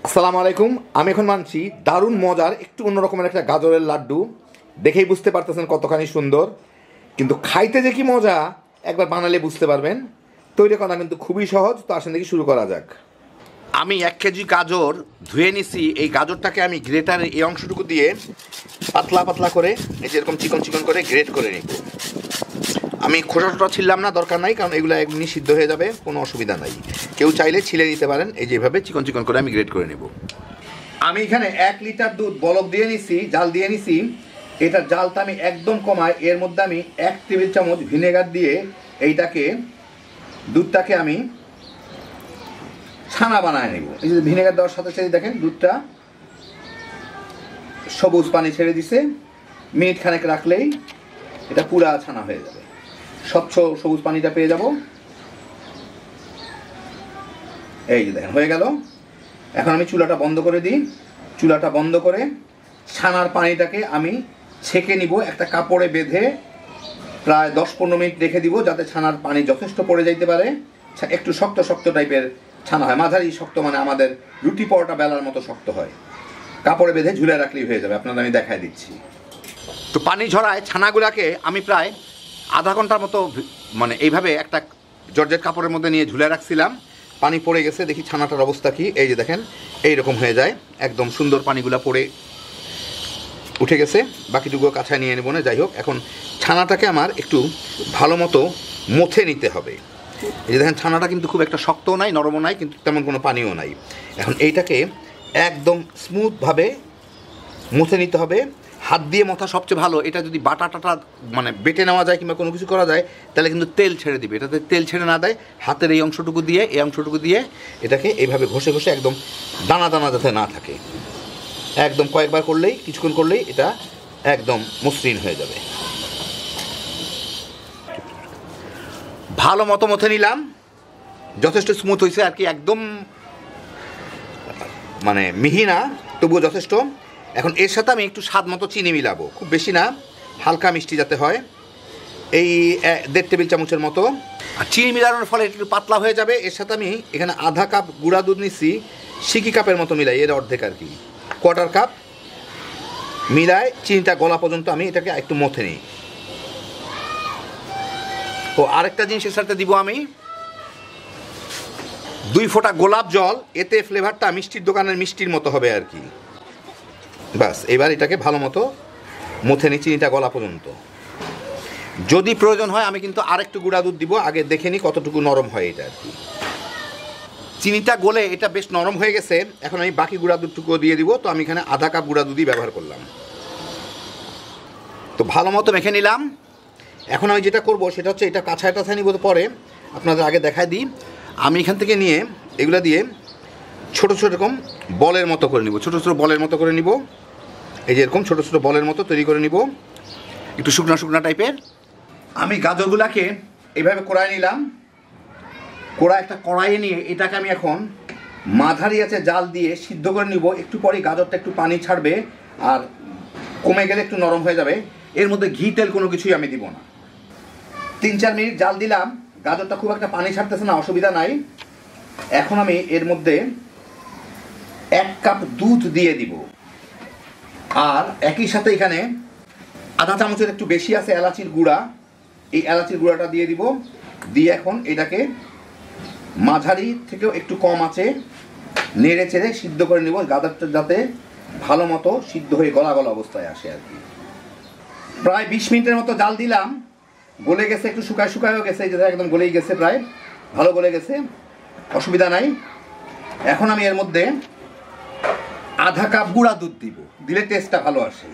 আসসালামু আলাইকুম। আমি এখন মানছি দারুণ মজার একটু অন্যরকমের একটা গাজরের লাড্ডু। দেখেই বুঝতে পারতেছেন কতখানি সুন্দর, কিন্তু খাইতে যে কি মজা একবার বানালে বুঝতে পারবেন। তৈরি করা কিন্তু খুবই সহজ। তো আসেন দেখি শুরু করা যাক। আমি 1 কেজি গাজর ধুয়ে নিছি। এই গাজরটাকে আমি গ্রেটারের এই অংশটুকু দিয়ে পাতলা পাতলা করে এই যেরকম চিকন চিকন করে গ্রেট করে নিব। আমি খোসাটা ছিললাম না, দরকার নাই, কারণ এগুলো এমনি সিদ্ধ হয়ে যাবে, কোনো অসুবিধা নাই। কেউ চাইলে ছিলে নিতে পারেন। এই যেভাবে চিকন চিকন করে আমি গ্রেট করে নেব। আমি এখানে 1 লিটার দুধ বলক দিয়ে নিছি, জাল দিয়ে নিছি। এটার জালটা আমি একদম কমাই। এর মধ্যে আমি 1 টেবিল চামচ ভিনেগার দিয়ে এইটাকে দুধটাকে আমি ছানা বানায় নেব। এই যে ভিনেগার দেওয়ার সাথে সাথে দেখেন দুধটা সবুজ পানি ছেড়ে দিছে। মিনিট খানেক রাখলেই এটা পুরা ছানা হয়ে যাবে। স্বচ্ছ সবুজ পানিটা পেয়ে যাব। এই যে দেখেন হয়ে গেল। এখন আমি চুলাটা বন্ধ করে দিই। চুলাটা বন্ধ করে ছানার পানিটাকে আমি ছেঁকে নিব। একটা কাপড়ে বেঁধে প্রায় 10-15 মিনিট রেখে দিব, যাতে ছানার পানি যথেষ্ট পড়ে যাইতে পারে। একটু শক্ত শক্ত টাইপের ছানা হয়, মাঝারি শক্ত, মানে আমাদের রুটি পরোটা বেলার মতো শক্ত হয়। কাপড়ে বেঁধে ঝুলে রাখলেই হয়ে যাবে। আপনাদের আমি দেখাই দিচ্ছি। তো পানি ঝরায় ছানাগুলাকে আমি প্রায় আধা ঘন্টার মতো মানে এইভাবে একটা জর্জেট কাপড়ের মধ্যে নিয়ে ঝুলে রাখছিলাম। পানি পড়ে গেছে, দেখি ছানাটার অবস্থা কি। এই যে দেখেন এইরকম হয়ে যায়, একদম সুন্দর পানিগুলা পড়ে উঠে গেছে। বাকিটুকু কাছায় নিয়ে নেব না, যাই হোক। এখন ছানাটাকে আমার একটু ভালো মতো মথে নিতে হবে। এই যে দেখেন ছানাটা কিন্তু খুব একটা শক্তও নাই, নরমও নাই, কিন্তু তেমন কোনো পানিও নাই। এখন এইটাকে একদম স্মুথভাবে মুছে নিতে হবে। হাত দিয়ে মথা সবচেয়ে ভালো। এটা যদি বাটা টাটা মানে বেটে নেওয়া যায় কিংবা কোনো কিছু করা যায়, তাহলে কিন্তু তেল ছেড়ে দিবে। এটাতে তেল ছেড়ে না দেয়, হাতের এই অংশটুকু দিয়ে এটাকে এইভাবে ঘষে ঘষে একদম দানা দানা যাতে না থাকে, একদম কয়েকবার করলেই, কিছুক্ষণ করলেই এটা একদম মসৃণ হয়ে যাবে। ভালো মতো মথে নিলাম, যথেষ্ট স্মুথ হয়েছে আর কি, একদম মানে মিহি না, তবুও যথেষ্ট। এখন এর সাথে আমি একটু স্বাদ মতো চিনি মিলাবো, খুব বেশি না, হালকা মিষ্টি যাতে হয়, এই 1.5 টেবিল চামচের মতো। আর চিনি মিলানোর ফলে একটু পাতলা হয়ে যাবে। এর সাথে আমি এখানে আধা কাপ গুঁড়া দুধ নিচ্ছি, সিকি কাপের মতো মিলাই, এর অর্ধেক আর কি, 1/4 কাপ মিলায় চিনিটা গলা পর্যন্ত আমি এটাকে একটু মথে নিই। ও আরেকটা জিনিসের সাথে দিব আমি 2 ফোঁটা গোলাপ জল। এতে ফ্লেভারটা মিষ্টির দোকানের মিষ্টির মতো হবে আর কি। বাস, এবার এটাকে ভালো মতো মুথে নিই চিনিটা গলা পর্যন্ত। যদি প্রয়োজন হয় আমি কিন্তু আরেকটু গুঁড়া দুধ দিব, আগে দেখে নিই কতটুকু নরম হয় এটা আর কি। চিনিটা গলে এটা বেশ নরম হয়ে গেছে। এখন আমি বাকি গুঁড়া দুধটুকুও দিয়ে দিব। তো আমি এখানে আধা কাপ গুঁড়া দুধই ব্যবহার করলাম। তো ভালো মতো মেখে নিলাম। এখন আমি যেটা করব সেটা হচ্ছে, এটা কাছায় টাছায় নিব, পরে আপনাদের আগে দেখাই দিই। আমি এখান থেকে নিয়ে এগুলো দিয়ে ছোটো ছোটো এরকম বলের মতো করে নিব, ছোটো ছোটো বলের মতো করে নিব। এই যে এরকম ছোটো ছোটো বলের মতো তৈরি করে নিব, একটু শুকনা শুকনা টাইপের। আমি গাজরগুলাকে এইভাবে কড়াই নিলাম। একটা কড়াইয়ে নিয়ে এটাকে আমি এখন মাঝারি আছে জাল দিয়ে সিদ্ধ করে নিব। একটু পরে গাজরটা একটু পানি ছাড়বে আর কমে গেলে একটু নরম হয়ে যাবে। এর মধ্যে ঘি তেল কোনো কিছুই আমি দিব না। 3-4 মিনিট জাল দিলাম, গাজরটা খুব একটা পানি ছাড়তেছে না, অসুবিধা নাই। এখন আমি এর মধ্যে 1 কাপ দুধ দিয়ে দিব। আর একই সাথে এখানে আধা চামচের একটু বেশি আছে এলাচির গুঁড়া, এই এলাচির গুঁড়াটা দিয়ে দিব। দিয়ে এখন এটাকে মাঝারি থেকেও একটু কম আছে নেড়ে চেড়ে সিদ্ধ করে নিব, গাজরটা যাতে ভালো মতো সিদ্ধ হয়ে গলা গলা অবস্থায় আসে আর কি। প্রায় 20 মিনিটের মতো জাল দিলাম, গলে গেছে, একটু শুকায় শুকায়ও গেছে, যেটা একদম গলেই গেছে, প্রায় ভালো গলে গেছে, অসুবিধা নাই। এখন আমি এর মধ্যে আধা কাপ গুঁড়া দুধ দিব, দিলে টেস্টটা ভালো আসে।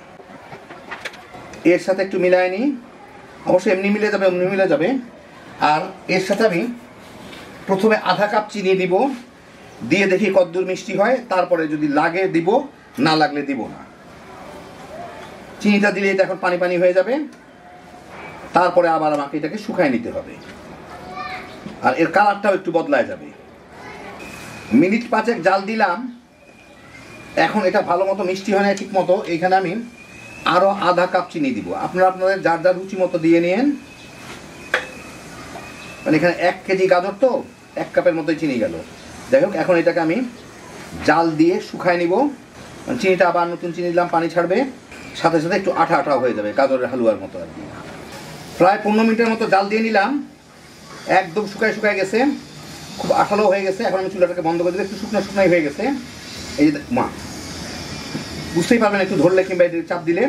এর সাথে একটু মিলায় নিই, অবশ্যই এমনি মিলে যাবে। আর এর সাথে আমি প্রথমে আধা কাপ চিনি দিব, দিয়ে দেখি কতদূর মিষ্টি হয়, তারপরে যদি লাগে দিব, না লাগলে দিব না। চিনিটা দিলে এটা এখন পানি পানি হয়ে যাবে। তারপরে আবার আমাকে এটাকে শুকায় নিতে হবে, আর এর কালারটাও একটু বদলায় যাবে। মিনিট 5 জাল দিলাম। এখন এটা ভালো মতো মিষ্টি হয় না ঠিক মতো, এইখানে আমি আরও আধা কাপ চিনি দিব। আপনারা আপনাদের যার যার রুচি মতো দিয়ে নিন। মানে এখানে 1 কেজি গাজর, তো 1 কাপের মতোই চিনি গেল। যাই হোক, এখন এটাকে আমি জাল দিয়ে শুকায় নিব। চিনিটা আবার নতুন চিনি দিলাম, পানি ছাড়বে, সাথে সাথে একটু আঠা আঠা হয়ে যাবে, গাজরের হালুয়ার মতো আর কি। প্রায় 15 মিনিটের মতো জাল দিয়ে নিলাম, একদম শুকায় শুকায় গেছে, খুব আঠালো হয়ে গেছে। এখন আমি চুলাটাকে বন্ধ করে দিলে একটু শুকনো শুকনোই হয়ে গেছে। এই যে মা বুঝতেই পারবেন, একটু ধরলে কিংবা চাপ দিলে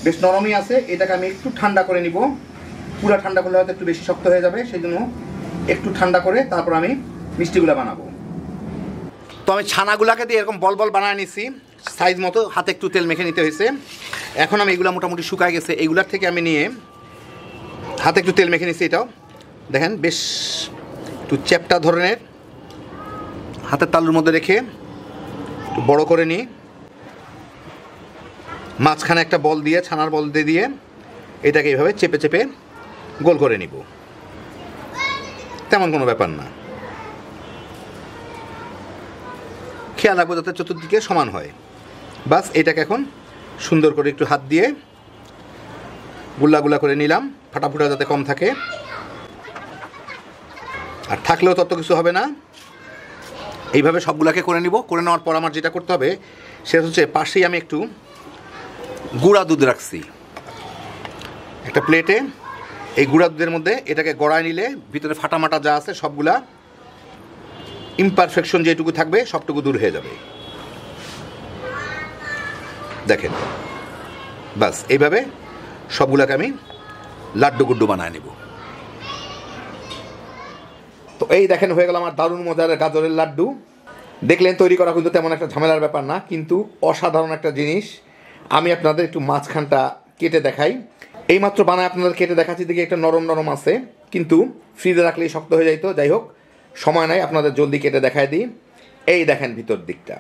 বেশ নরমই আছে। এটাকে আমি একটু ঠান্ডা করে নিব, পুরো ঠান্ডা করলে হয়তো একটু বেশি শক্ত হয়ে যাবে, সেই জন্য একটু ঠান্ডা করে তারপর আমি মিষ্টিগুলো বানাবো। তো আমি ছানাগুলাকে দিয়ে এরকম বল বল বানায় নিছি সাইজ মতো, হাতে একটু তেল মেখে নিতে হয়েছে। এখন আমি এগুলো মোটামুটি শুকায় গেছে, এইগুলার থেকে আমি নিয়ে হাতে একটু তেল মেখে নিছি। এটাও দেখেন বেশ একটু চ্যাপটা ধরনের, হাতের তালুর মধ্যে রেখে একটু বড় করে নিই। মাঝখানে একটা বল দিয়ে, ছানার বল দিয়ে এটাকে এইভাবে চেপে চেপে গোল করে নিব, তেমন কোনো ব্যাপার না। খেয়াল রাখবো যাতে চতুর্দিকে সমান হয়। বাস এটাকে এখন সুন্দর করে একটু হাত দিয়ে গুল্লা গুল্লা করে নিলাম, ফাটাফুটা যাতে কম থাকে, আর থাকলেও তত কিছু হবে না। এইভাবে সবগুলাকে করে নিব। করে নেওয়ার পর আমার যেটা করতে হবে সেটা হচ্ছে, পাশেই আমি একটু গুঁড়া দুধ রাখছি একটা প্লেটে। এই গুঁড়া দুধের মধ্যে এটাকে গড়ায় নিলে ভিতরে ফাটামাটা যা আছে সবগুলা ইমপারফেকশন যেটুকু থাকবে সবটুকু দূর হয়ে যাবে। দেখেন বাস এইভাবে সবগুলাকে আমি লাড্ডু গুড্ডু বানায় নেব। তো এই দেখেন হয়ে গেল আমার দারুণ মজার গাজরের লাড্ডু। দেখলেন তৈরি করা কিন্তু তেমন একটা ঝামেলার ব্যাপার না, কিন্তু অসাধারণ একটা জিনিস। আমি আপনাদের একটু মাঝখানটা কেটে দেখাই। এইমাত্র বানায় আপনাদের কেটে দেখাচ্ছি, দেখি একটা নরম নরম আছে, কিন্তু ফ্রিজে রাখলেই শক্ত হয়ে যাইতো। যাই হোক, সময় নাই, আপনাদের জলদি কেটে দেখায় দিই। এই দেখেন ভিতর দিকটা,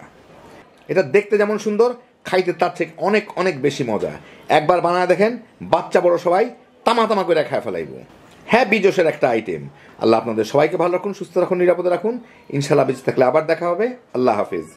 এটা দেখতে যেমন সুন্দর, খাইতে তার থেকে অনেক অনেক বেশি মজা। একবার বানায় দেখেন, বাচ্চা বড় সবাই তামা তামা করে খায় ফেলাইব। হ্যাঁ, বিজোশের একটা আইটেম। আল্লাহ আপনাদের সবাইকে ভালো রাখুন, সুস্থ রাখুন, নিরাপদে রাখুন। ইনশাল্লাহ বেঁচে থাকলে আবার দেখা হবে। আল্লাহ হাফিজ।